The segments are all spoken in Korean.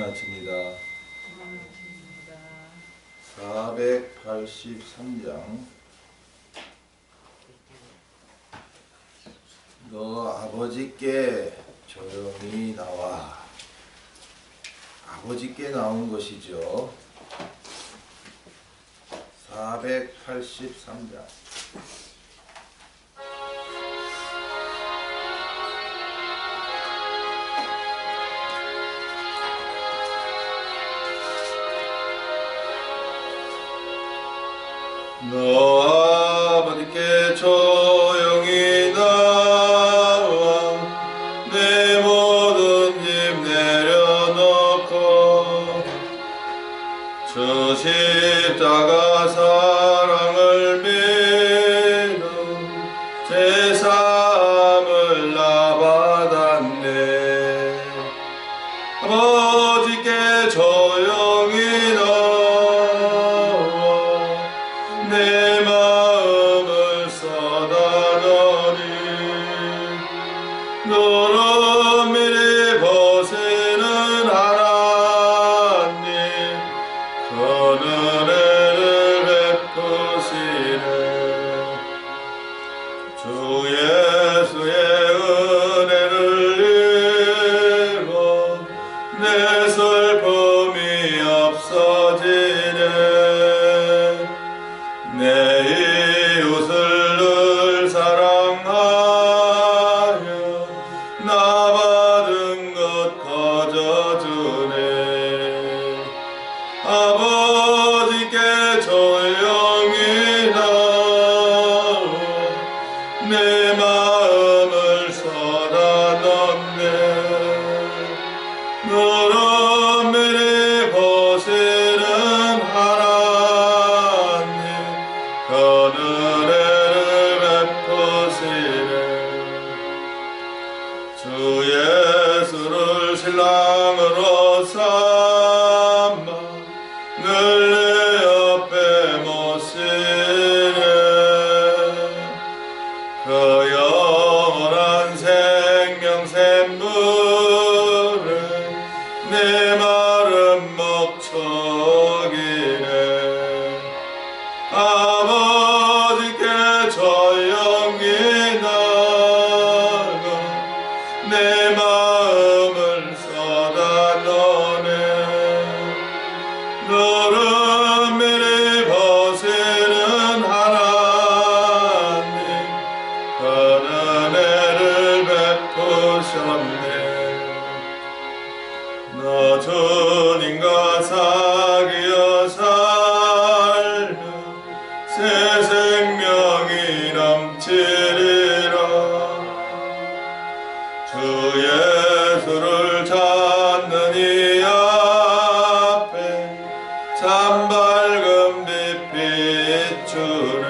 마칩니다. 483장. 너 아버지께 조용히 나와. 아버지께 나온 것이죠. 483장. 너 아버지께 조용히 나와 내 모든 짐 내려놓고 저 십자가 사랑을 믿어 제 삶을 나 받았네. 아버지께 조용히 내 마음을 쏟아놓으리. 너로 미리 보시는 하나님 그 은혜를 베푸시네. 주 예수의 은혜를 입어 내 슬픔이 없어지네. 내 이웃을 늘 사랑하여 나 받은 것 거저주네. 아버지께 조용히 나와 내 마음을 쏟아놓네. 너로 미리 보시는 하나님 그 은혜를 베푸시네. 주 예수를 신랑으로 삼아 늘 내 옆에 모시네. 그 영원한 생명 샘물에 내 마른 목촉이네. 아버지께 조용히 나가 내 마음을 쏟아놓네. 너를 미리 보시는 하나님 그 은혜를 베푸셨네. 너 주님과 사귀어 살면 새 생명이 넘치리라. 주 예수를 찾는 이 앞에 참 밝은 빛 비추네.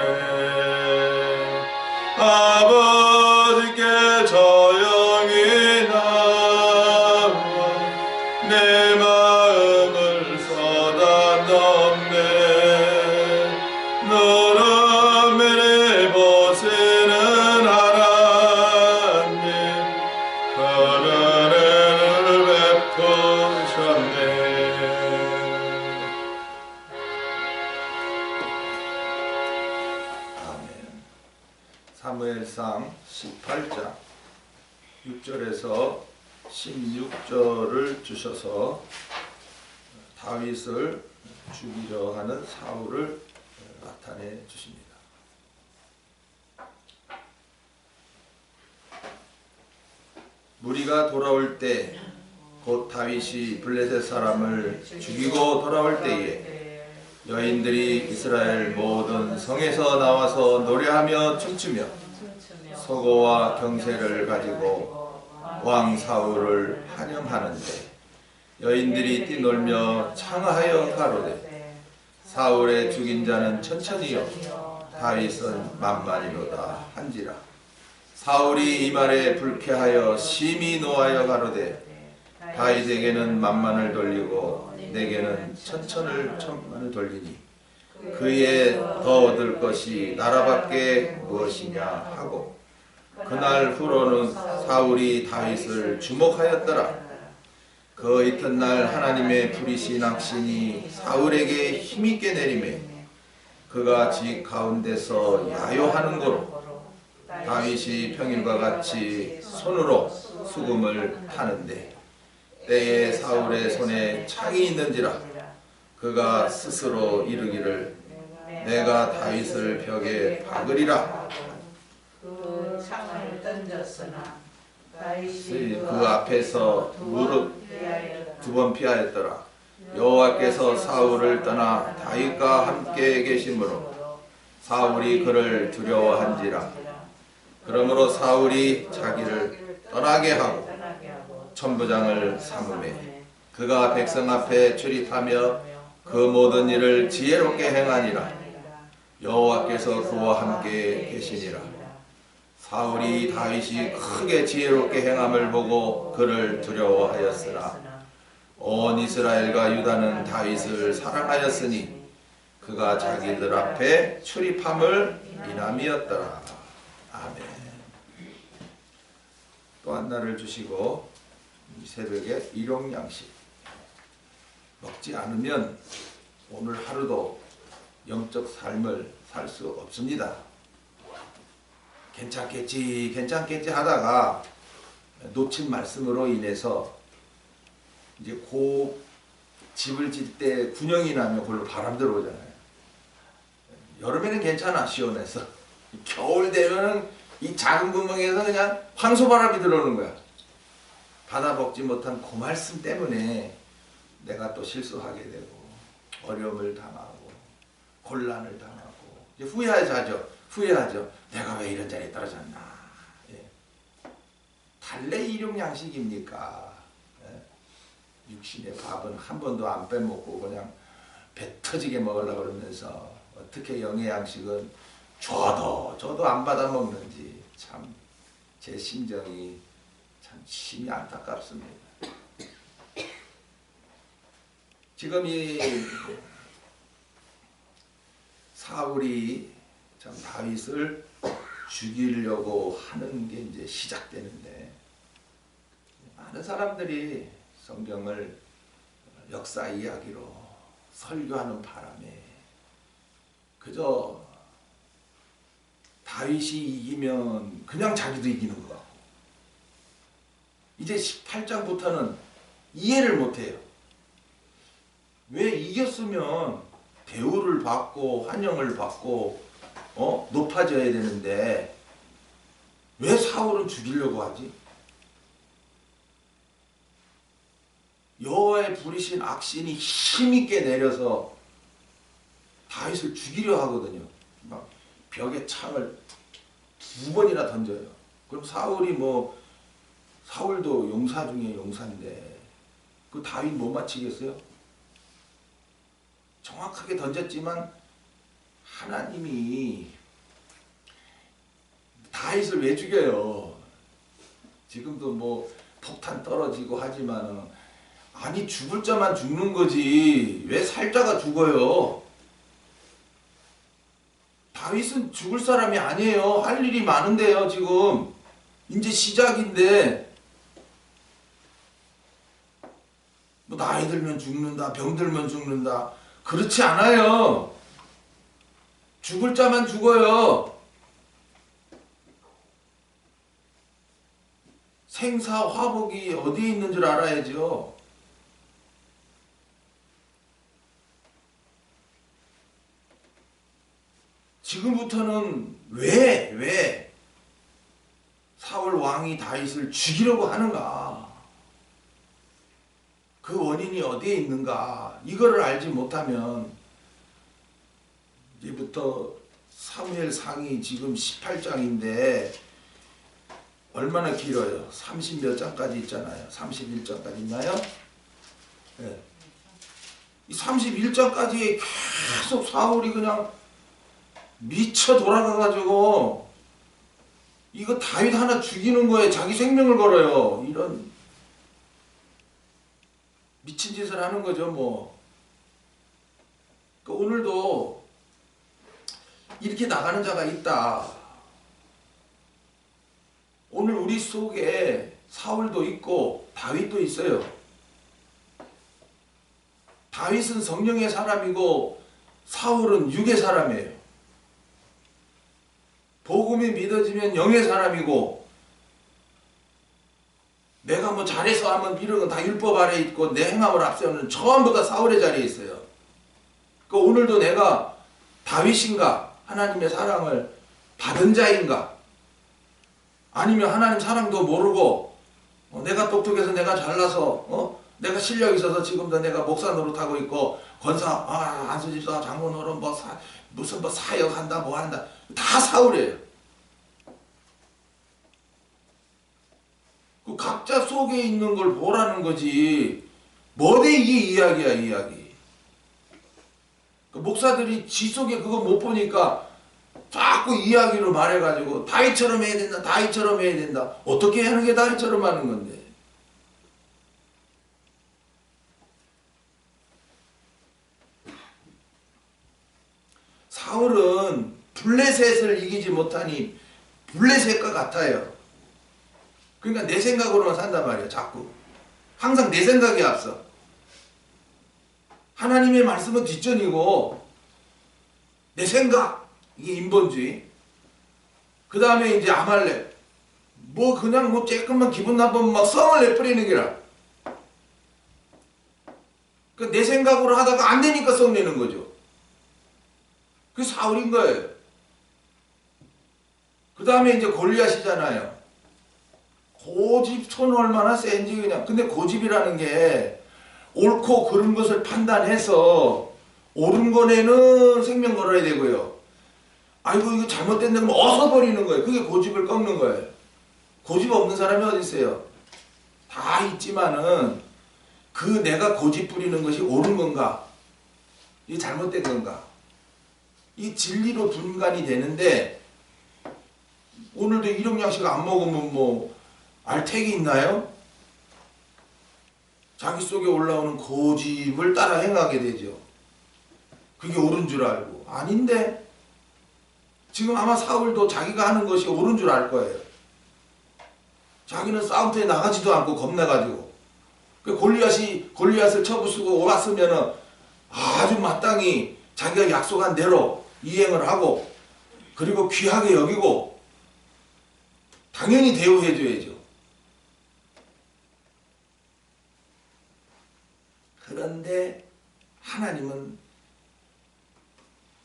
아버지께 조용히 나와 내 마음을 쏟아놓네. 너를 미리 보시는 하나님 그 은혜를 베푸셨네. 아멘. 사무엘상 18장 6절에서 16절을 주셔서 다윗을 죽이려 하는 사울을 나타내 주십니다. 무리가 돌아올 때 곧 다윗이 블레셋 사람을 죽이고 돌아올 때에 여인들이 이스라엘 모든 성에서 나와서 노래하며 춤추며 소고와 경세를 가지고 왕 사울을 환영하는데 여인들이 뛰놀며 창하여 가로되 사울의 죽인 자는 천천히요 다윗은 만만이로다 한지라. 사울이 이 말에 불쾌하여 심히 노하여 가로되 다윗에게는 만만을 돌리고 내게는 천만을 돌리니 그에 더 얻을 것이 나라밖에 무엇이냐 하고 그날 후로는 사울이 다윗을 주목하였더라. 그 이튿날 하나님의 불이신 악신이 사울에게 힘있게 내리매 그가 집 가운데서 야요하는 고로 다윗이 평일과 같이 손으로 수금을 하는데 때에 사울의 손에 창이 있는지라 그가 스스로 이르기를 내가 다윗을 벽에 박으리라. 그 창을 던졌으나 다윗이 그 앞에서 무릎 2번 피하였더라. 여호와께서 사울을 떠나 다윗과 함께 계심으로 사울이 그를 두려워한지라. 그러므로 사울이 자기를 떠나게 하고 천부장을 삼으매 그가 백성 앞에 출입하며 그 모든 일을 지혜롭게 행하니라. 여호와께서 그와 함께 계시니라. 사울이 다윗이 크게 지혜롭게 행함을 보고 그를 두려워하였으나 온 이스라엘과 유다는 다윗을 사랑하였으니 그가 자기들 앞에 출입함을 인함이었더라. 아멘. 또 한 날을 주시고 이 새벽에 일용양식 먹지 않으면 오늘 하루도 영적 삶을 살 수 없습니다. 괜찮겠지 하다가 놓친 말씀으로 인해서 이제 집을 질 때 군형이 나면 그걸로 바람 들어오잖아요. 여름에는 괜찮아, 시원해서. 겨울 되면은 이 작은 구멍에서 그냥 황소바람이 들어오는 거야. 받아 먹지 못한 그 말씀 때문에 내가 또 실수하게 되고 어려움을 당하고 곤란을 당하고 이제 후회하죠. 내가 왜 이런 자리에 떨어졌나. 예. 달래 일용양식입니까? 예. 육신의 밥은 한 번도 안 빼먹고 그냥 배 터지게 먹으려고 그러면서 어떻게 영의 양식은 줘도 안 받아 먹는지 참 제 심정이 참 심히 안타깝습니다. 지금 이 사울이 참 다윗을 죽이려고 하는 게 이제 시작되는데 많은 사람들이 성경을 역사 이야기로 설교하는 바람에 그저 다윗이 이기면 그냥 자기도 이기는 것 같고 이제 18장부터는 이해를 못해요. 왜 이겼으면 대우를 받고 환영을 받고 높아져야 되는데 왜 사울은 죽이려고 하지? 여호와의 부리신 악신이 힘있게 내려서 다윗을 죽이려 하거든요. 막 벽에 창을 2번이나 던져요. 그럼 사울도 용사 중에 용사인데 그 다윗 못 맞히겠어요? 정확하게 던졌지만 하나님이 다윗을 왜 죽여요? 지금도 폭탄 떨어지고 하지만 아니 죽을 자만 죽는 거지 왜 살자가 죽어요? 다윗은 죽을 사람이 아니에요. 할 일이 많은데요. 지금 이제 시작인데 나이 들면 죽는다, 병 들면 죽는다. 그렇지 않아요. 죽을 자만 죽어요. 생사 화복이 어디에 있는 줄 알아야죠. 지금부터는 왜 사울 왕이 다윗을 죽이려고 하는가? 그 원인이 어디에 있는가? 이거를 알지 못하면 이제부터 사무엘 상이 지금 18장인데 얼마나 길어요? 30몇 장까지 있잖아요. 31장까지 있나요? 네. 이 31장까지 계속 사울이 그냥 미쳐 돌아가가지고 이거 다윗 하나 죽이는 거에 자기 생명을 걸어요. 이런 미친 짓을 하는 거죠. 그러니까 오늘도 이렇게 나가는 자가 있다. 오늘 우리 속에 사울도 있고 다윗도 있어요. 다윗은 성령의 사람이고 사울은 육의 사람이에요. 복음이 믿어지면 영의 사람이고, 내가 뭐 잘해서 하면 이런 건 다 율법 아래에 있고 내 행함을 앞세우는 전부 다 사울의 자리에 있어요. 그 오늘도 내가 다윗인가, 하나님의 사랑을 받은 자인가, 아니면 하나님 사랑도 모르고 내가 똑똑해서 내가 잘나서 내가 실력 있어서 지금도 내가 목사 노릇하고 있고 권사 안수집사 장로 노릇 무슨 뭐 사역한다 뭐 한다 다 사울이에요. 그 각자 속에 있는 걸 보라는 거지. 뭐대 이게 이야기야 이야기. 그 목사들이 지 속에 그거 못 보니까 자꾸 이야기로 말해가지고 다윗처럼 해야 된다 다윗처럼 해야 된다. 어떻게 하는 게 다윗처럼 하는 건데. 사울은 블레셋을 이기지 못하니 블레셋과 같아요. 그러니까 내 생각으로만 산단 말이에요. 자꾸 항상 내 생각이 앞서. 하나님의 말씀은 뒷전이고 내 생각, 이게 인본주의. 그 다음에 이제 아말렉, 뭐 그냥 뭐 조금만 기분 나쁘면 막 성을 내뿌리는 게라. 그 내 생각으로 하다가 안 되니까 성 내는 거죠. 그게 사울인 거예요. 그 다음에 이제 골리앗이잖아요. 고집 손 얼마나 센지 그냥. 근데 고집이라는 게 옳고 그른 것을 판단해서 옳은 거에는 생명 걸어야 되고요. 아이고 이거 잘못된 데면 어서 버리는 거예요. 그게 고집을 꺾는 거예요. 고집 없는 사람이 어디 있어요? 다 있지만은 그 내가 고집 부리는 것이 옳은 건가? 이게 잘못된 건가? 이 진리로 분간이 되는데 오늘도 일용양식 안 먹으면 뭐 알택이 있나요? 자기 속에 올라오는 고집을 따라 행하게 되죠. 그게 옳은 줄 알고. 아닌데 지금 아마 사울도 자기가 하는 것이 옳은 줄 알 거예요. 자기는 싸움터에 나가지도 않고 겁내가지고 그 골리앗을 쳐부수고 왔으면은 아주 마땅히 자기가 약속한 대로 이행을 하고 그리고 귀하게 여기고 당연히 대우해줘야죠. 그런데 하나님은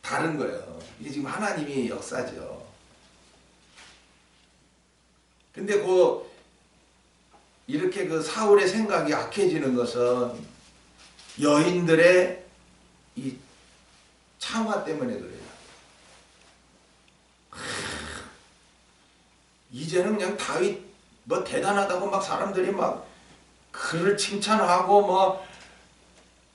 다른 거예요. 이게 지금 하나님이 역사죠. 근데 이렇게 그 사울의 생각이 악해지는 것은 여인들의 이 창화 때문에 그래요. 이제는 그냥 다윗 뭐 대단하다고 막 사람들이 막 그를 칭찬하고 뭐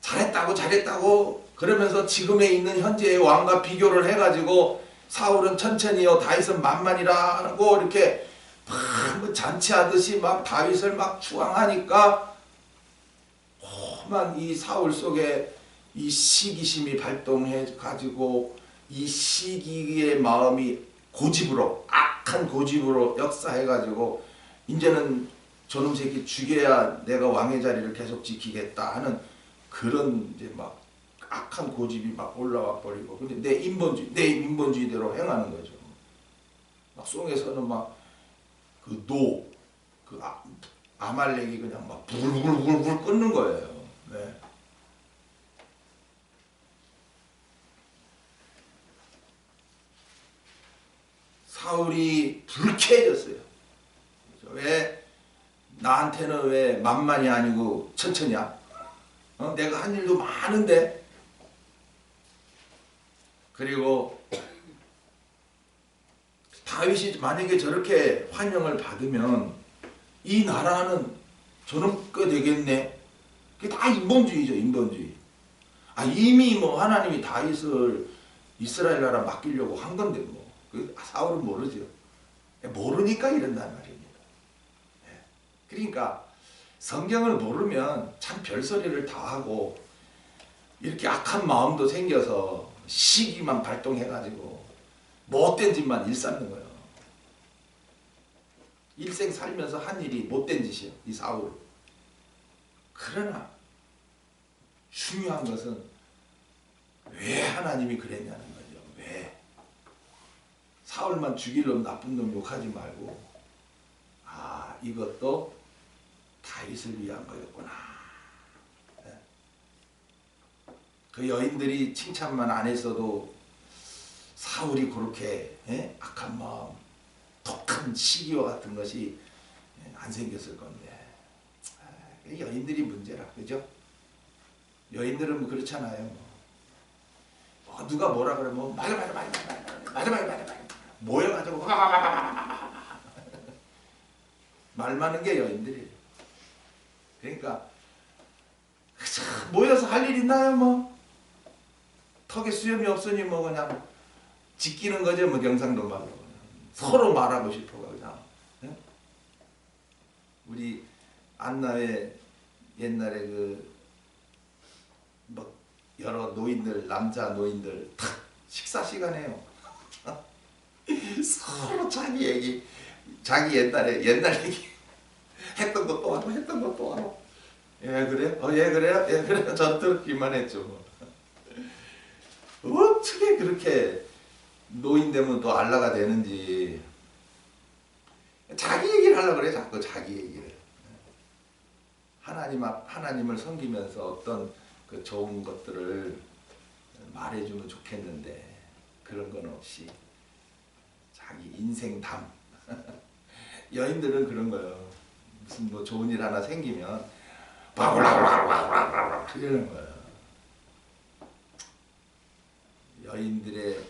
잘했다고 그러면서 지금에 있는 현재의 왕과 비교를 해가지고 사울은 천천히요 다윗은 만만이라고 이렇게 막 잔치하듯이 막 다윗을 막 추앙하니까 험한 이 사울 속에 이 시기심이 발동해 가지고 이 시기의 마음이 고집으로 악한 고집으로 역사해 가지고 이제는 저놈 새끼 죽여야 내가 왕의 자리를 계속 지키겠다 하는 그런 이제 막 악한 고집이 막 올라와 버리고 근데 내 인본주의대로 행하는 거죠. 막 송에서는 막 아말렉이 그냥 막 부글부글 끓는 거예요. 네. 사울이 불쾌해졌어요. 왜 나한테는 왜 만만이 아니고 천천히야? 내가 한 일도 많은데. 그리고 다윗이 만약에 저렇게 환영을 받으면 이 나라는 저런 거 되겠네. 그게 다 인본주의죠, 인본주의. 이미 뭐 하나님이 다윗을 이스라엘 나라 맡기려고 한 건데 뭐. 사울은 모르죠. 모르니까 이런단 말입니다. 그러니까 성경을 모르면 참 별소리를 다 하고 이렇게 악한 마음도 생겨서 시기만 발동해가지고 못된 짓만 일삼는 거예요. 일생 살면서 한 일이 못된 짓이에요. 이 사울. 그러나 중요한 것은 왜 하나님이 그랬냐는 거죠. 왜? 사울만 죽일 놈, 나쁜 놈 욕하지 말고, 아, 이것도 다윗을 위한 거였구나. 네. 그 여인들이 칭찬만 안 했어도 사울이 그렇게 악한 마음, 독한 시기와 같은 것이 안 생겼을 건데, 여인들이 문제라, 그죠? 여인들은 뭐 그렇잖아요. 누가 뭐라 그러면 맞아 모여가지고 말 많은 게 여인들이에요. 그러니까 모여서 할 일 있나요? 뭐 턱에 수염이 없으니 뭐 그냥 지키는 거죠. 뭐 경상도 말로 서로 말하고 싶어 그냥. 네? 우리 안나의 옛날에 그 뭐 여러 노인들, 남자 노인들 다 식사 시간에요. 서로 자기 얘기, 자기 옛날 얘기 했던 것도 하고 했던 것도 하고. 예 그래? 예 그래요? 예 그래요? 전 들었기만 했죠. 뭐. 어떻게 그렇게 노인 되면 또 알라가 되는지. 자기 얘기를 하려고 그래. 자꾸 자기 얘기를. 하나님을 섬기면서 어떤 그 좋은 것들을 말해주면 좋겠는데 그런 건 없이 자기 인생담. 여인들은 그런 거예요. 무슨 뭐 좋은 일 하나 생기면 바글바글바글바글 이러는 거예요. 여인들의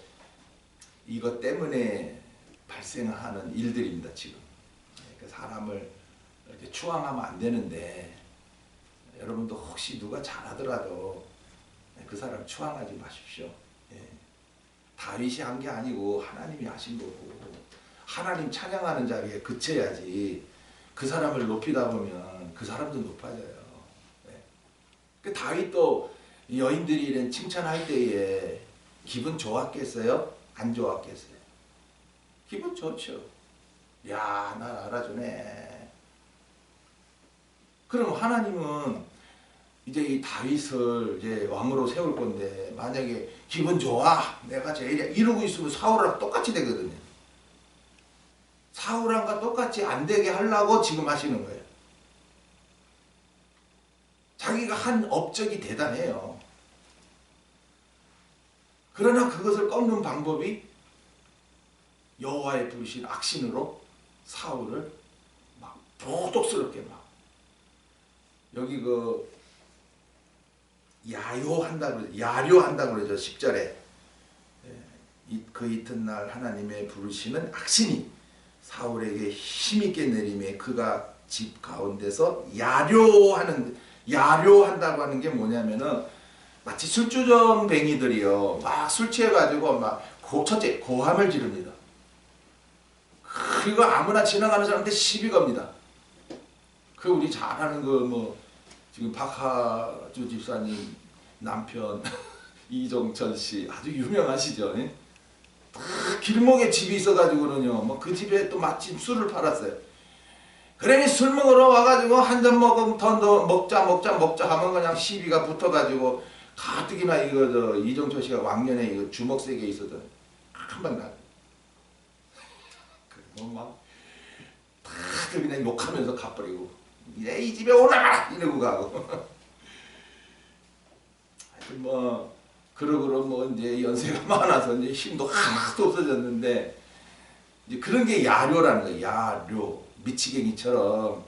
이것 때문에 발생하는 일들입니다. 지금 사람을 이렇게 추앙하면 안 되는데 여러분도 혹시 누가 잘하더라도 그 사람 추앙하지 마십시오. 다윗이 한 게 아니고 하나님이 하신 거고 하나님 찬양하는 자리에 그쳐야지 그 사람을 높이다 보면 그 사람도 높아져요. 그 다윗도 여인들이 이런 칭찬할 때에 기분 좋았겠어요? 안 좋았겠어요? 기분 좋죠. 야, 날 알아주네. 그럼 하나님은 이제 이 다윗을 이제 왕으로 세울 건데 만약에 기분 좋아, 내가 제일이야 이러고 있으면 사울이랑 똑같이 되거든요. 사울왕과 똑같이 안 되게 하려고 지금 하시는 거예요. 자기가 한 업적이 대단해요. 그러나 그것을 꺾는 방법이 여호와의 부르신 악신으로 사울을 막 도독스럽게 막 여기 그 야료한다고 그러죠. 10절에 그 이튿날 하나님의 부르시는 악신이 사울에게 힘있게 내림에 그가 집 가운데서 야료한다고 하는 게 뭐냐면은 마치 술주정뱅이들이요 막 술 취해가지고 막 첫째 고함을 지릅니다. 그리고 아무나 지나가는 사람한테 시비 겁니다. 그 우리 잘 아는 그 뭐 지금 박하주 집사님 남편 이종천 씨 아주 유명하시죠. 길목에 집이 있어가지고는요 뭐 그 집에 또 마침 술을 팔았어요. 그러니 술 먹으러 와가지고 한 잔 먹으면 더 먹자 하면 그냥 시비가 붙어가지고 가뜩이나 이거 저 이종철 씨가 왕년에 이거 주먹 세게 있어서 한방 나. 뭐 막 다들 그냥 욕하면서 가버리고 이 집에 오라 이러고 가고. 하여튼 뭐 그러고 뭐 이제 연세가 많아서 이제 힘도 하나도 없어졌는데 이제 그런 게 야료라는 거예요. 야료 미치갱이처럼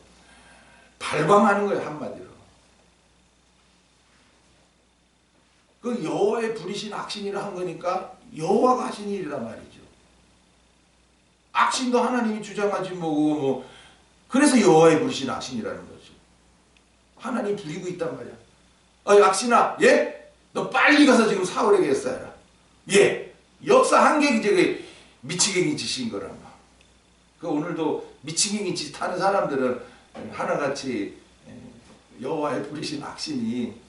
발광하는 거예요 한마디로. 그 여호와의 부리신 악신이라 한 거니까 여호와가 하신 일이란 말이죠. 악신도 하나님이 주장하지 뭐고 뭐 그래서 여호와의 부리신 악신이라는 거죠. 하나님 부리고 있단 말이야. 악신아, 예? 너 빨리 가서 지금 사울에게 했어라. 예. 역사한 게 이제 미치갱이 짓인 거란 말. 그 오늘도 미치갱이 짓 하는 사람들은 하나같이 여호와의 부리신 악신이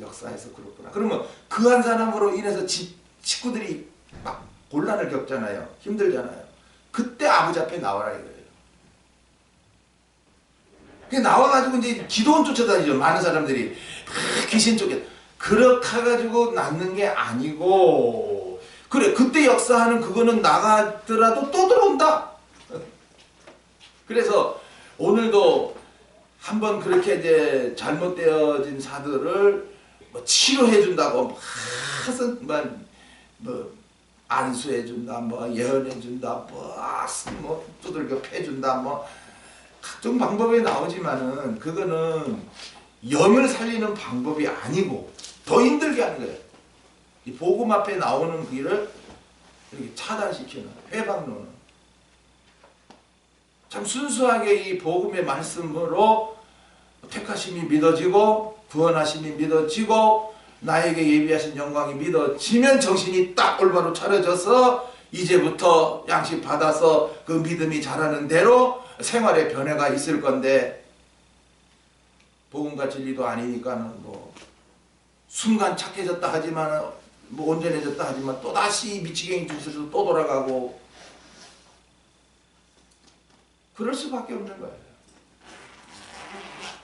역사에서 그렇구나. 그러면 그 한 사람으로 인해서 식구들이 막 곤란을 겪잖아요. 힘들잖아요. 그때 아버지 앞에 나와라 이거예요. 그 나와가지고 이제 기도원 쫓아다니죠. 많은 사람들이 귀신 쫓겨. 그렇게 해가지고 낫는 게 아니고, 그래 그때 역사하는 그거는 나가더라도 또 들어온다. 그래서 오늘도 한번 그렇게 이제 잘못되어진 사들을 뭐 치료해준다고 뭐 안수해준다, 뭐 예언해준다, 뭐 두들겨 패준다, 뭐 각종 방법이 나오지만은 그거는 영을 살리는 방법이 아니고 더 힘들게 하는 거예요. 이 복음 앞에 나오는 길을 이렇게 차단시키는, 회방로는. 참 순수하게 이 복음의 말씀으로 택하심이 믿어지고 구원하심이 믿어지고 나에게 예비하신 영광이 믿어지면 정신이 딱 올바로 차려져서 이제부터 양식 받아서 그 믿음이 자라는 대로 생활의 변화가 있을 건데, 복음과 진리도 아니니까는 뭐 순간 착해졌다 하지만 뭐 온전해졌다 하지만 또다시 미치경이 주스로 또 돌아가고 그럴 수밖에 없는 거예요.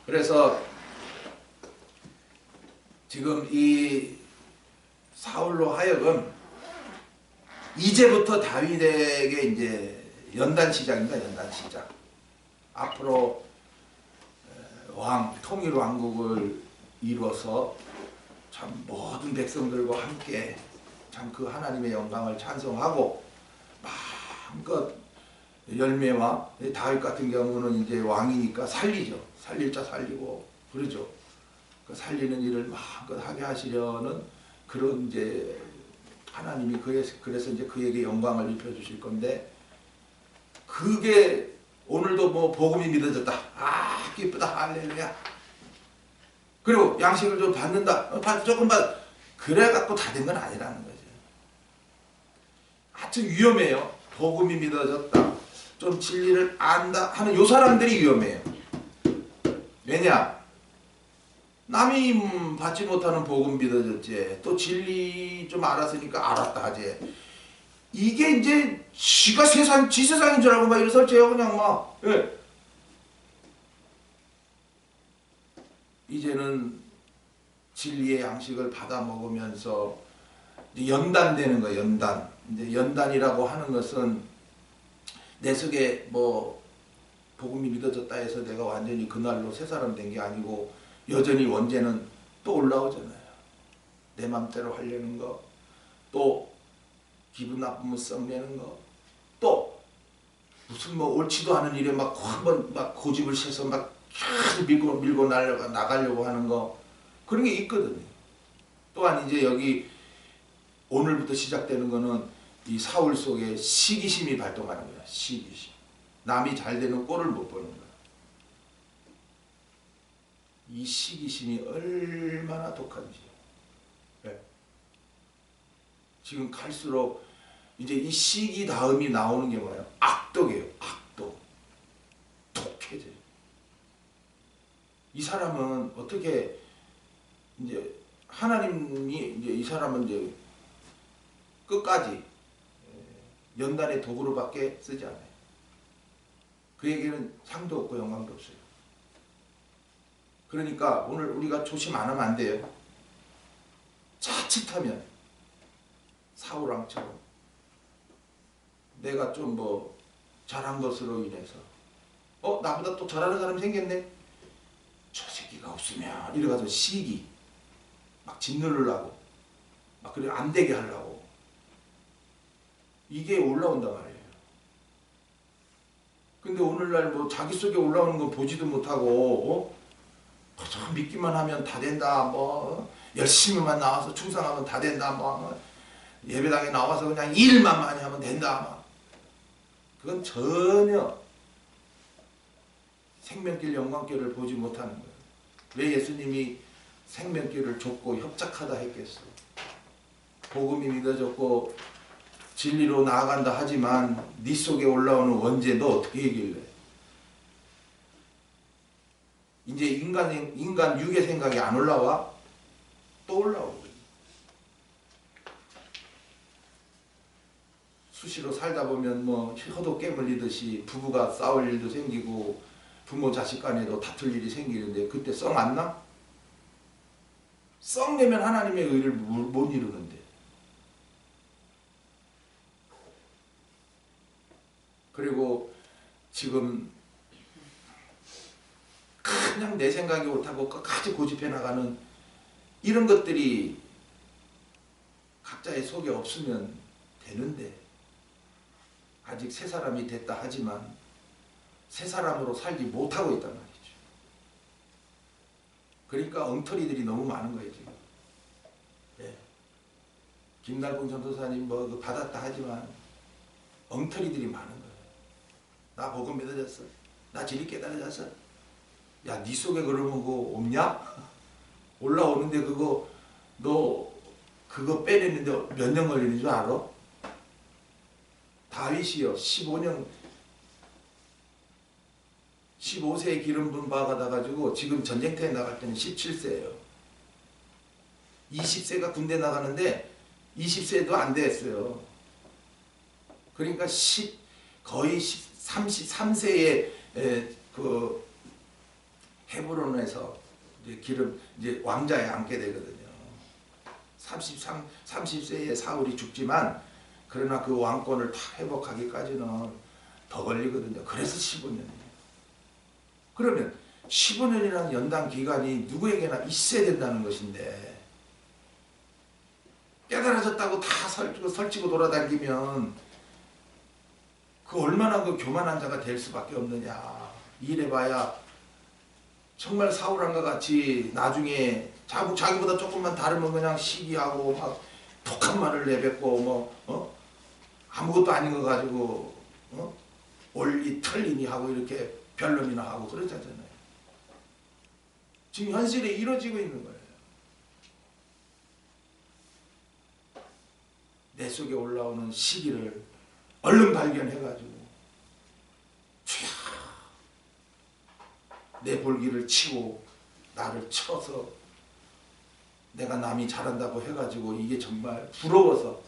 그래서 지금 이 사울로 하여금 이제부터 다윗에게 이제 연단 시작입니다. 연단 시작. 앞으로 통일 왕국을 이루어서 참 모든 백성들과 함께 참 그 하나님의 영광을 찬송하고 마음껏 열매와 다윗 같은 경우는 이제 왕이니까 살리죠. 살릴 자 살리고 그러죠. 그 살리는 일을 마음껏 하게 하시려는 그런 이제 하나님이 그래서 이제 그에게 영광을 입혀 주실 건데, 그게 오늘도 뭐 복음이 믿어졌다. 아 기쁘다 할렐루야. 그리고 양식을 좀 받는다. 조금 받. 그래 갖고 다 된 건 아니라는 거죠. 하여튼 위험해요. 복음이 믿어졌다. 좀 진리를 안다 하는 요 사람들이 위험해요. 왜냐? 남이 받지 못하는 복음 믿어졌지. 또 진리 좀 알았으니까 알았다 하지. 이게 이제 지가 지 세상인 줄 알고 막 이래서지요 그냥 막. 예. 이제는 진리의 양식을 받아 먹으면서 연단되는 거예요. 연단. 이제 연단이라고 하는 것은 내 속에 뭐 복음이 믿어졌다 해서 내가 완전히 그날로 새 사람 된 게 아니고 여전히 원죄는 또 올라오잖아요. 내 맘대로 하려는 거, 또 기분 나쁘면 썩내는 거, 또 무슨 뭐 옳지도 않은 일에 막 한번 막 고집을 세서 막 밀고 나가려고 하는 거, 그런 게 있거든요. 또한 이제 여기 오늘부터 시작되는 거는 이 사울 속에 시기심이 발동하는 거야. 시기심. 남이 잘 되는 꼴을 못 보는 거야. 이 시기심이 얼마나 독한지. 네. 지금 갈수록 이제 이 시기 다음이 나오는 게 뭐예요? 악독이에요. 악독. 독해져요. 이 사람은 어떻게 이제 하나님이 이제 이 사람은 이제 끝까지 연단의 도구로밖에 쓰지 않아요. 그에게는 상도 없고 영광도 없어요. 그러니까 오늘 우리가 조심 안 하면 안 돼요. 자칫하면 사울왕처럼 내가 좀 뭐 잘한 것으로 인해서 나보다 또 잘하는 사람이 생겼네. 저 새끼가 없으면 이래가지고 시기 막 짓누르려고 막 그래 안 되게 하려고 이게 올라온단 말이에요. 근데 오늘날 뭐 자기 속에 올라오는 건 보지도 못하고 참 믿기만 하면 다 된다, 뭐 열심히만 나와서 충성하면 다 된다, 뭐 예배당에 나와서 그냥 일만 많이 하면 된다, 뭐. 그건 전혀 생명길 영광길을 보지 못하는 거예요. 왜 예수님이 생명길을 좁고 협착하다 했겠어? 복음이 믿어졌고 진리로 나아간다 하지만 네 속에 올라오는 원죄 너 어떻게 이길래? 이제 인간 육의 생각이 안 올라와? 또 올라오고. 수시로 살다 보면 뭐 혀도 깨물리듯이 부부가 싸울 일도 생기고 부모 자식 간에도 다툴 일이 생기는데 그때 썩 안 나? 썩 내면 하나님의 의를 못 이루는데. 그리고 지금 그냥 내 생각이 옳다고 끝까지 고집해 나가는 이런 것들이 각자의 속에 없으면 되는데, 아직 새 사람이 됐다 하지만 새 사람으로 살지 못하고 있단 말이죠. 그러니까 엉터리들이 너무 많은 거예요 지금. 예. 김날봉 전도사님 뭐 받았다 하지만 엉터리들이 많은 거예요. 나 복음 믿어졌어. 나 진리 깨달아졌어. 야, 네 속에 그러면 그거 없냐? 올라오는데 그거 너 그거 빼내는데 몇 년 걸리는 줄 알아? 다윗이요 15세에 기름 부음 받아가지고 지금 전쟁터에 나갈 때는 17세예요. 20세가 군대 나가는데 20세도 안 됐어요. 그러니까 거의 33세에 그 헤브론에서 이제 왕자에 앉게 되거든요. 30세에 사울이 죽지만 그러나 그 왕권을 다 회복하기까지는 더 걸리거든요. 그래서 15년이에요. 그러면 15년이라는 연당 기간이 누구에게나 있어야 된다는 것인데, 깨달아졌다고 다 설치고 돌아다니면 그 얼마나 그 교만한 자가 될 수밖에 없느냐. 이래봐야 정말 사울왕과 같이 나중에 자기보다 조금만 다르면 그냥 시기하고 막 독한 말을 내뱉고 아무것도 아닌 거 가지고 올리 털리니 하고 이렇게 변론이나 하고 그러잖아요. 지금 현실에 이루어지고 있는 거예요. 내 속에 올라오는 시기를 얼른 발견해가지고 주야 내 볼기를 치고 나를 쳐서 내가 남이 잘한다고 해가지고 이게 정말 부러워서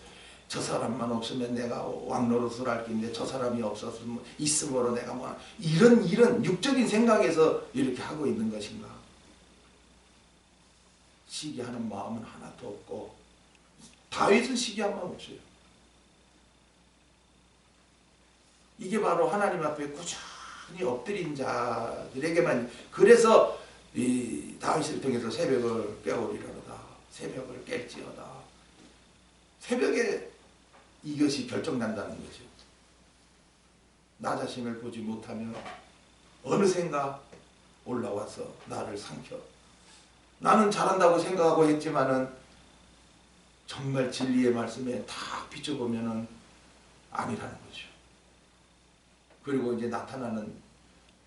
저 사람만 없으면 내가 왕 노릇을 할 텐데 저 사람이 없었으면 있음으로 내가 뭐 이런 육적인 생각에서 이렇게 하고 있는 것인가. 시기하는 마음은 하나도 없고 다윗은 시기한 마음 없어요. 이게 바로 하나님 앞에 꾸준히 엎드린 자들에게만. 그래서 이 다윗을 통해서 새벽을 깨우리로다. 새벽을 깰지어다. 새벽에 이것이 결정난다는 거죠. 나 자신을 보지 못하면 어느샌가 올라와서 나를 삼켜. 나는 잘한다고 생각하고 했지만은 정말 진리의 말씀에 다 비춰보면은 아니라는 거죠. 그리고 이제 나타나는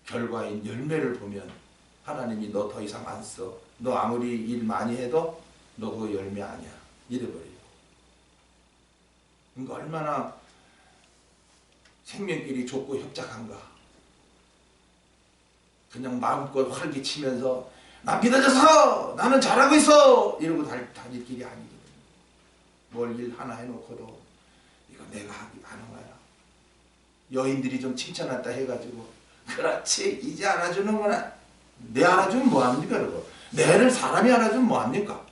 결과인 열매를 보면 하나님이 너 더 이상 안 써. 너 아무리 일 많이 해도 너 그거 열매 아니야. 이래버려요. 그러니까 얼마나 생명길이 좁고 협착한가. 그냥 마음껏 활기치면서 난 믿어졌어! 나는 잘하고 있어! 이러고 다닐 길이 아니거든요. 뭘 일 하나 해놓고도 이거 내가 하는 거야. 여인들이 좀 칭찬했다 해가지고 그렇지 이제 알아주는구나. 내 알아주면 뭐합니까? 그러고 내를 사람이 알아주면 뭐합니까?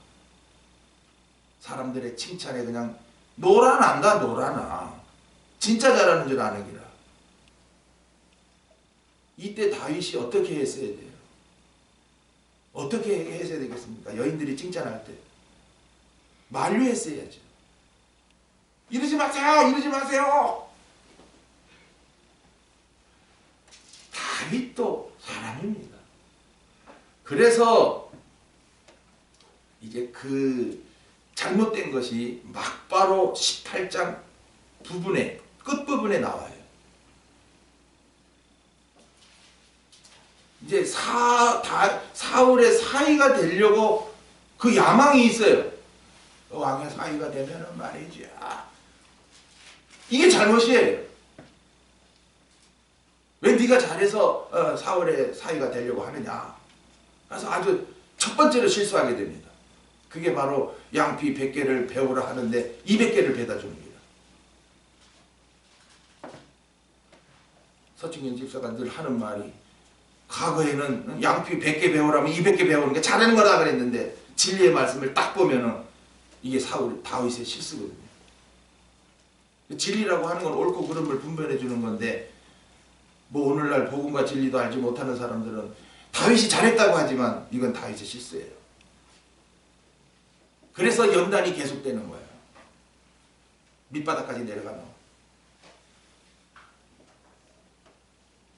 사람들의 칭찬에 그냥 노라난다 노라나. 진짜 잘하는 줄 아는 기라. 이때 다윗이 어떻게 했어야 돼요? 어떻게 했어야 되겠습니까? 여인들이 칭찬할 때 만류했어야죠. 이러지 마세요! 이러지 마세요! 다윗도 사람입니다. 그래서 이제 그 잘못된 것이 막바로 18장 부분에 끝부분에 나와요. 이제 사울의 사위가 되려고 그 야망이 있어요. 왕의 사위가 되면은 말이지. 이게 잘못이에요. 왜 네가 잘해서 사울의 사위가 되려고 하느냐. 그래서 아주 첫 번째로 실수하게 됩니다. 그게 바로 양피 100개를 배우라 하는데 200개를 배다 줍니다. 서충현 집사가 늘 하는 말이 과거에는 양피 100개 배우라면 200개 배우는 게 잘하는 거다 그랬는데 진리의 말씀을 딱 보면은 이게 다윗의 실수거든요. 진리라고 하는 건 옳고 그름을 분별해 주는 건데 뭐 오늘날 복음과 진리도 알지 못하는 사람들은 다윗이 잘했다고 하지만 이건 다윗의 실수예요. 그래서 연단이 계속되는 거예요. 밑바닥까지 내려가면.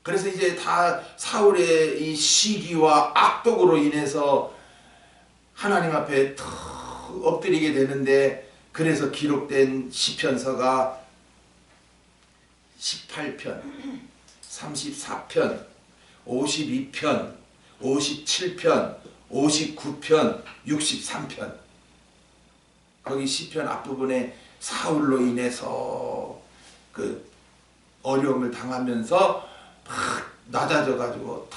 그래서 이제 다 사울의 이 시기와 악독으로 인해서 하나님 앞에 턱 엎드리게 되는데, 그래서 기록된 시편서가 18편, 34편, 52편, 57편, 59편, 63편. 거기 시편 앞부분에 사울로 인해서 그 어려움을 당하면서 막 낮아져가지고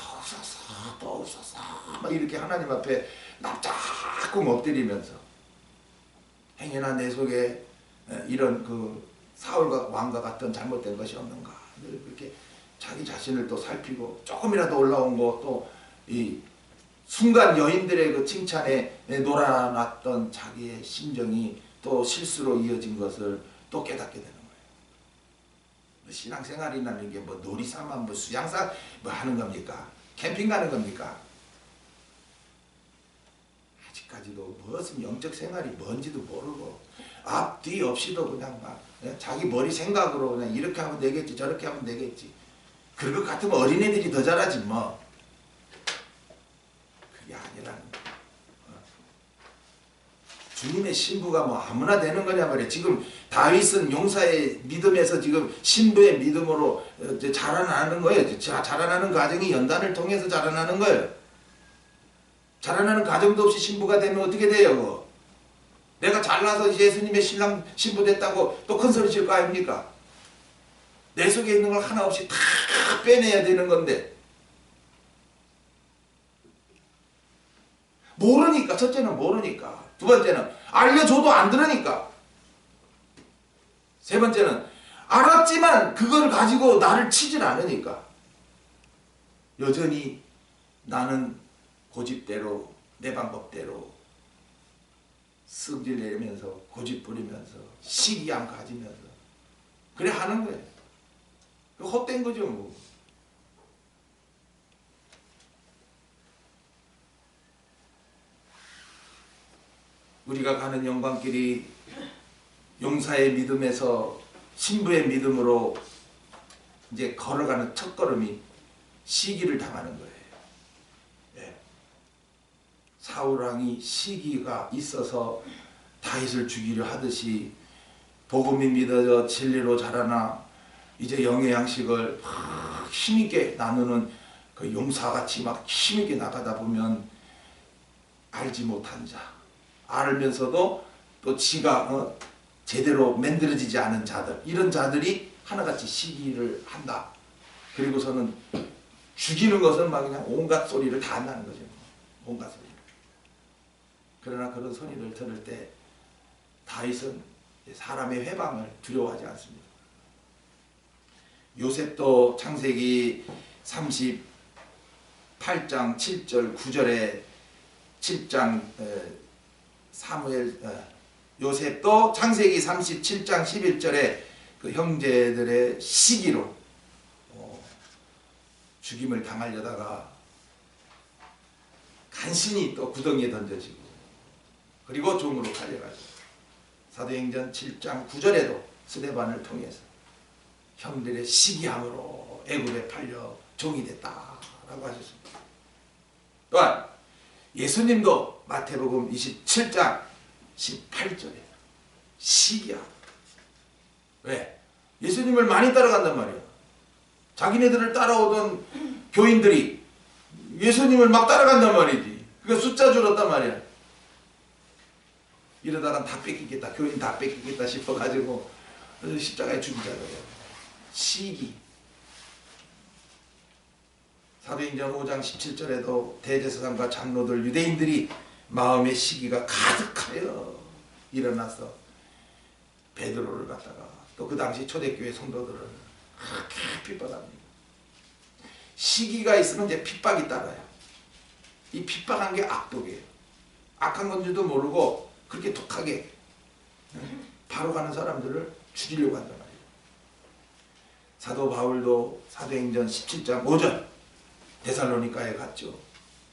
더 웃어서 막 이렇게 하나님 앞에 납작고 엎드리면서 행여나 내 속에 이런 그 사울과 왕과 같은 잘못된 것이 없는가, 늘 그렇게 자기 자신을 또 살피고 조금이라도 올라온 거, 또 이 순간 여인들의 그 칭찬에 놀아놨던 자기의 심정이 또 실수로 이어진 것을 또 깨닫게 되는 거예요. 신앙생활이라는 게 뭐 놀이삼아 뭐 수양사 뭐 하는 겁니까? 캠핑 가는 겁니까? 아직까지도 무슨 영적 생활이 뭔지도 모르고 앞뒤 없이도 그냥 막 자기 머리 생각으로 그냥 이렇게 하면 되겠지 저렇게 하면 되겠지. 그럴 것 같으면 어린애들이 더 잘하지 뭐. 그게 아니라는 거예요. 주님의 신부가 뭐 아무나 되는 거냐 말이에요. 지금 다윗은 용사의 믿음에서 지금 신부의 믿음으로 자라나는 거예요. 자라나는 과정이 연단을 통해서 자라나는 거예요. 자라나는 과정도 없이 신부가 되면 어떻게 돼요? 내가 잘나서 예수님의 신랑 신부 됐다고 또 큰 소리 칠 거 아닙니까? 내 속에 있는 걸 하나 없이 다 빼내야 되는 건데 모르니까. 첫째는 모르니까. 두 번째는 알려줘도 안 들으니까. 세 번째는 알았지만 그걸 가지고 나를 치질 않으니까. 여전히 나는 고집대로 내 방법대로 성질 내면서 고집 부리면서 시기함 가지면서 그래 하는 거예요. 헛된 거죠 뭐. 우리가 가는 영광길이 용사의 믿음에서 신부의 믿음으로 이제 걸어가는 첫걸음이 시기를 당하는 거예요. 예. 사울왕이 시기가 있어서 다윗을 죽이려 하듯이 복음이 믿어져 진리로 자라나 이제 영의 양식을 힘있게 나누는 그 용사같이 막 힘있게 나가다 보면 알지 못한 자, 알면서도 또 지가 제대로 만들어지지 않은 자들, 이런 자들이 하나같이 시기를 한다. 그리고서는 죽이는 것은 막 그냥 온갖 소리를 다 한다는 거죠. 온갖 소리를. 그러나 그런 소리를 들을 때 다윗은 사람의 회방을 두려워하지 않습니다. 요셉도 창세기 38장 7절 9절에 7장 사무엘 요셉도 창세기 37장 11절에 그 형제들의 시기로 죽임을 당하려다가 간신히 또 구덩이에 던져지고 그리고 종으로 팔려가지고 사도행전 7장 9절에도 스데반을 통해서 형들의 시기함으로 애굽에 팔려 종이 됐다라고 하셨습니다. 또한 예수님도 마태복음 27장 18절에 시기함. 왜? 예수님을 많이 따라간단 말이에요. 자기네들을 따라오던 교인들이 예수님을 막 따라간단 말이지. 그러니까 숫자 줄었단 말이야. 이러다가 다 뺏기겠다, 교인 다 뺏기겠다 싶어가지고 십자가에 죽이자고요. 시기. 사도행전 5장 17절에도 대제사장과 장로들 유대인들이 마음의 시기가 가득하여 일어나서 베드로를 갖다가 또 그 당시 초대교회 성도들을 그렇게 핍박합니다. 시기가 있으면 이제 핍박이 따라요. 이 핍박한 게 악독이에요. 악한 건지도 모르고 그렇게 독하게 바로 가는 사람들을 죽이려고 한단 말이에요. 사도 바울도 사도행전 17장 5절 데살로니가에 갔죠.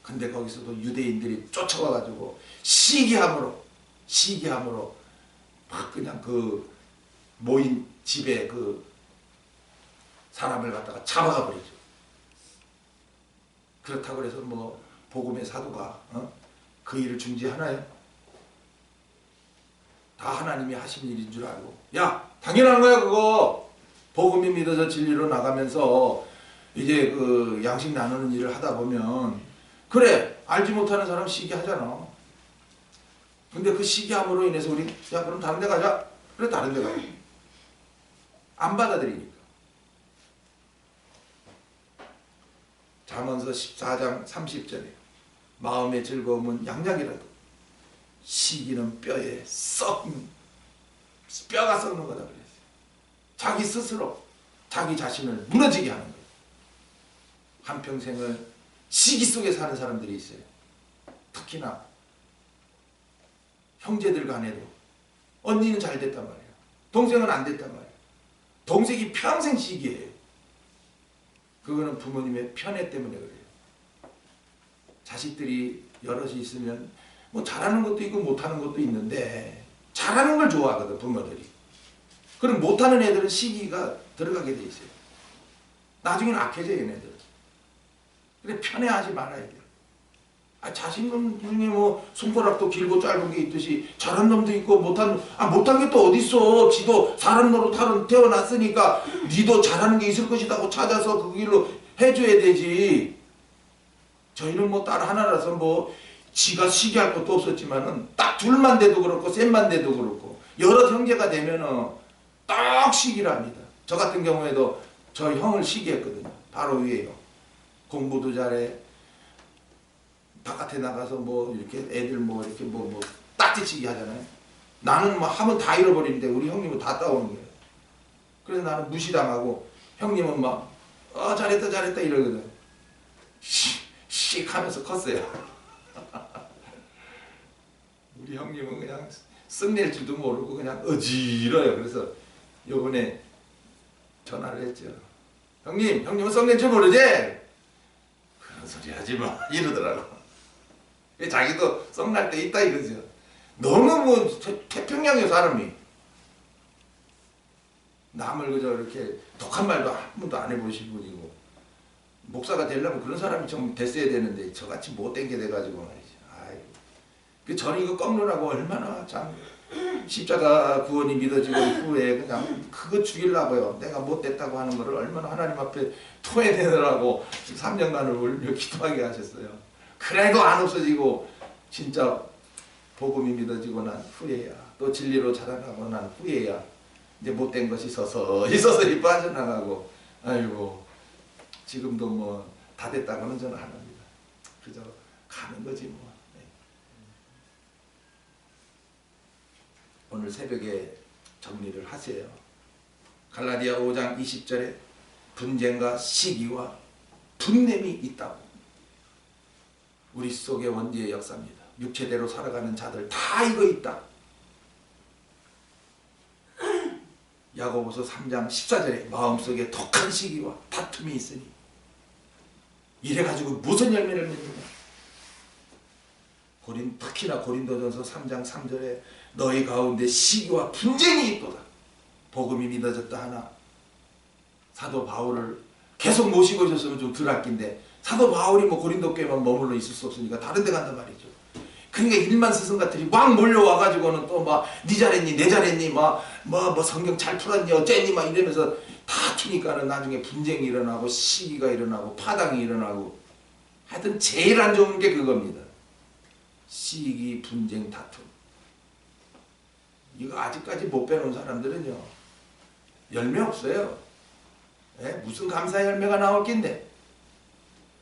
근데 거기서도 유대인들이 쫓아와가지고 시기함으로 막 그냥 그 모인 집에 그 사람을 갖다가 잡아가 버리죠. 그렇다고 해서 뭐 복음의 사도가 그 일을 중지하나요? 다 하나님이 하신 일인 줄 알고, 야 당연한 거야 그거. 복음이 믿어서 진리로 나가면서 이제 그 양식 나누는 일을 하다 보면 그래 알지 못하는 사람 시기하잖아. 근데 그 시기함으로 인해서 우리 야 그럼 다른 데 가자. 그래 다른 데 가자. 안 받아들이니까. 잠언서 14장 30절에 마음의 즐거움은 양약이라도 시기는 뼈에 뼈가 썩는 거다 그랬어요. 자기 스스로 자기 자신을 무너지게 하는 거예요. 한평생을 시기 속에 사는 사람들이 있어요. 특히나 형제들 간에도 언니는 잘 됐단 말이에요. 동생은 안 됐단 말이에요. 동생이 평생 시기예요. 그거는 부모님의 편애 때문에 그래요. 자식들이 여럿이 있으면 뭐 잘하는 것도 있고 못하는 것도 있는데 잘하는 걸 좋아하거든 부모들이. 그럼 못하는 애들은 시기가 들어가게 돼 있어요. 나중에는 악해져요 얘네들. 근데 편애하지 말아야 돼요. 자신감 중에 뭐 손가락도 길고 짧은 게 있듯이 잘한 놈도 있고 못한 게 또 어디 있어. 지도 사람 노릇하러 태어났으니까 니도 잘하는 게 있을 것이다 고 찾아서 그 길로 해줘야 되지. 저희는 뭐 딸 하나라서 뭐 지가 시기할 것도 없었지만은 딱 둘만 돼도 그렇고 셋만 돼도 그렇고 여러 형제가 되면은 딱 시기를 합니다. 저 같은 경우에도 저 형을 시기했거든요. 바로 위에요. 공부도 잘해. 바깥에 나가서 뭐 이렇게 애들 뭐 이렇게 뭐 딱지치기 하잖아요. 나는 뭐 하면 다 잃어버리는데 우리 형님은 다 따오는 거예요. 그래서 나는 무시당하고 형님은 막 잘했다 이러거든. 씩 하면서 컸어요. 우리 형님은 그냥 썩낼 줄도 모르고 그냥 어지러요. 그래서 요번에 전화를 했죠. 형님은 썩낼 줄 모르지? 그런 소리 하지 마 이러더라고. 자기도 썩날 때 있다 이거죠. 너무 뭐 태평양의 사람이 남을 그저 이렇게 독한 말도 한 번도 안 해보신 분이고 목사가 되려면 그런 사람이 좀 됐어야 되는데 저같이 못된 게 돼가지고 말이죠. 아이고. 저는 이거 꺾느라고 얼마나 참 십자가 구원이 믿어지고 후에 그냥 그거 죽이려고요. 내가 못됐다고 하는 거를 얼마나 하나님 앞에 토해내느라고 3년간을 울며 기도하게 하셨어요. 그래도 안 없어지고 진짜 복음이 믿어지고 난 후에야 또 진리로 자라나고 난 후에야 이제 못된 것이 서서히 빠져나가고 아이고 지금도 뭐 다 됐다고는 저는 안 합니다. 그저 가는 거지 뭐. 네. 오늘 새벽에 정리를 하세요. 갈라디아 5장 20절에 분쟁과 시기와 분냄이 있다고. 우리 속의 원죄의 역사입니다. 육체대로 살아가는 자들 다 이거 있다. 야고보서 3장 14절에 마음속에 독한 시기와 다툼이 있으니 이래가지고 무슨 열매를 맺느냐. 특히나 고린도전서 3장 3절에 너희 가운데 시기와 분쟁이 있도다. 복음이 믿어졌다 하나 사도 바울을 계속 모시고 있었으면 좀 덜 아낀데 사도 바울이 뭐 고린도 교회만 머물러 있을 수 없으니까 다른 데 간단 말이죠. 그러니까 일만 스승같들이 막 몰려와가지고는 또 막 니 잘했니 내 잘했니 뭐 성경 잘 풀었니 어쨌니 막 이러면서 다투니까는 나중에 분쟁이 일어나고 시기가 일어나고 파당이 일어나고 하여튼 제일 안 좋은 게 그겁니다. 시기 분쟁 다툼. 이거 아직까지 못 빼놓은 사람들은요 열매 없어요. 무슨 감사의 열매가 나올 낀데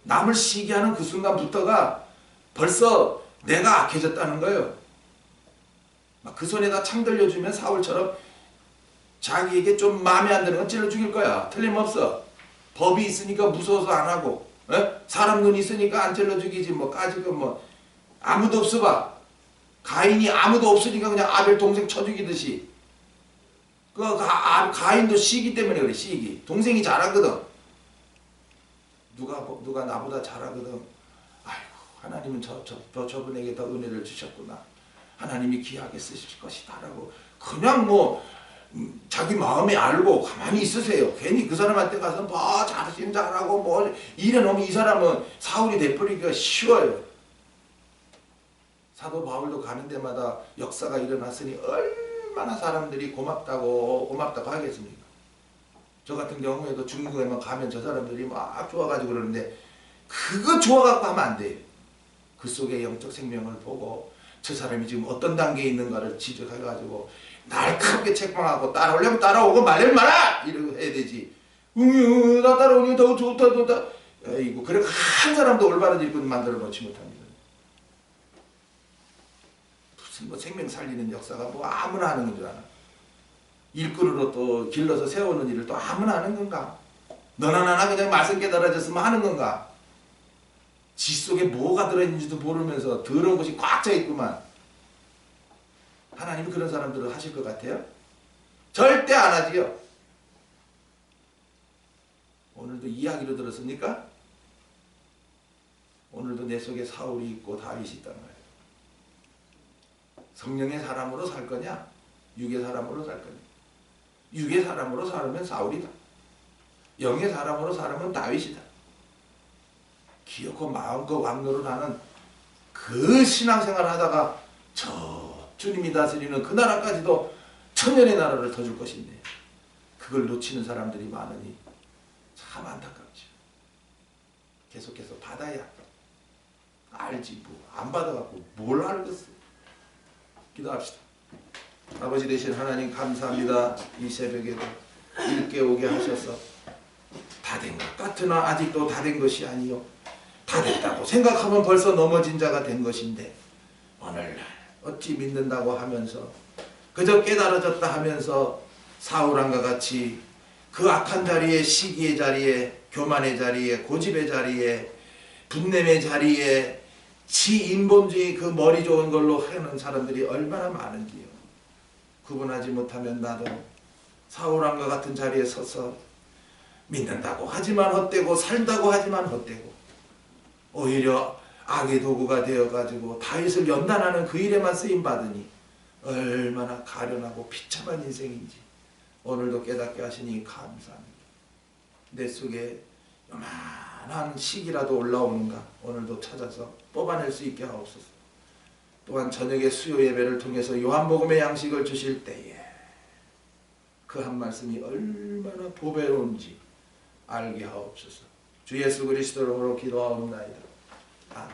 남을 시기하는 그 순간부터가 벌써 내가 악해졌다는 거예요. 막 그 손에다 창 들려주면 사울처럼 자기에게 좀 마음에 안 드는 건 찔러 죽일 거야. 틀림없어. 법이 있으니까 무서워서 안 하고, 사람 눈이 있으니까 안 찔러 죽이지 뭐 까짓거 뭐 아무도 없어 봐. 가인이 아무도 없으니까 그냥 아벨 동생 쳐 죽이듯이. 가인도 시기 때문에 그래. 시기. 동생이 잘하거든. 누가 나보다 잘하거든. 아이고 하나님은 저분에게 더 은혜를 주셨구나. 하나님이 귀하게 쓰실 것이다 라고 그냥 뭐 자기 마음에 알고 가만히 있으세요. 괜히 그 사람한테 가서 뭐 잘하시면 잘하고 뭐 이래 놓으면 이 사람은 사울이 돼버리기가 쉬워요. 사도 바울도 가는 데마다 역사가 일어났으니 얼마나 사람들이 고맙다고 하겠습니까? 저 같은 경우에도 중국에만 가면 저 사람들이 막 좋아가지고 그러는데 그거 좋아갖고 하면 안 돼요. 그 속에 영적 생명을 보고 저 사람이 지금 어떤 단계에 있는가를 지적해가지고 날카롭게 책망하고 따라오려면 따라오고 말려면 말아! 이러고 해야 되지. 나 따라오니 더 좋다. 에이구, 그래 한 사람도 올바른 일꾼 만들어 놓지 못합니다. 무슨 뭐 생명 살리는 역사가 뭐 아무나 하는 건 줄 아나. 일꾼으로 또 길러서 세우는 일을 또 아무나 하는 건가? 너나 나나 그냥 말씀 깨달아졌으면 하는 건가? 지 속에 뭐가 들어있는지도 모르면서 더러운 것이 꽉 차 있구만. 하나님이 그런 사람들을 하실 것 같아요? 절대 안 하지요. 오늘도 이야기로 들었습니까? 오늘도 내 속에 사울이 있고 다윗이 있단 말이에요. 성령의 사람으로 살 거냐? 육의 사람으로 살 거냐? 육의 사람으로 살면 사울이다. 영의 사람으로 살면 다윗이다. 기어코 마음껏 왕노릇하는 그 신앙생활 하다가 저 주님이 다스리는 그 나라까지도 천년의 나라를 더 줄 것인데 그걸 놓치는 사람들이 많으니 참 안타깝죠. 계속해서 받아야 알지 뭐 안 받아갖고 뭘 알겠어. 기도합시다. 아버지 되신 하나님 감사합니다. 이 새벽에도 일깨 오게 하셔서 다 된 것 같으나 아직도 다 된 것이 아니요 다 됐다고 생각하면 벌써 넘어진 자가 된 것인데 오늘날 어찌 믿는다고 하면서 그저 깨달아졌다 하면서 사울왕과 같이 그 악한 자리에 시기의 자리에 교만의 자리에 고집의 자리에 분냄의 자리에 지 인본주의 그 머리 좋은 걸로 하는 사람들이 얼마나 많은지요. 구분하지 못하면 나도 사울왕과 같은 자리에 서서 믿는다고 하지만 헛되고 살다고 하지만 헛되고 오히려 악의 도구가 되어가지고 다윗을 연단하는 그 일에만 쓰임받으니 얼마나 가련하고 비참한 인생인지 오늘도 깨닫게 하시니 감사합니다. 내 속에 요만한 시기라도 올라오는가 오늘도 찾아서 뽑아낼 수 있게 하옵소서. 또한 저녁에 수요 예배를 통해서 요한복음의 양식을 주실 때에 그 한 말씀이 얼마나 보배로운지 알게 하옵소서. 주 예수 그리스도로 기도하옵나이다. 아멘.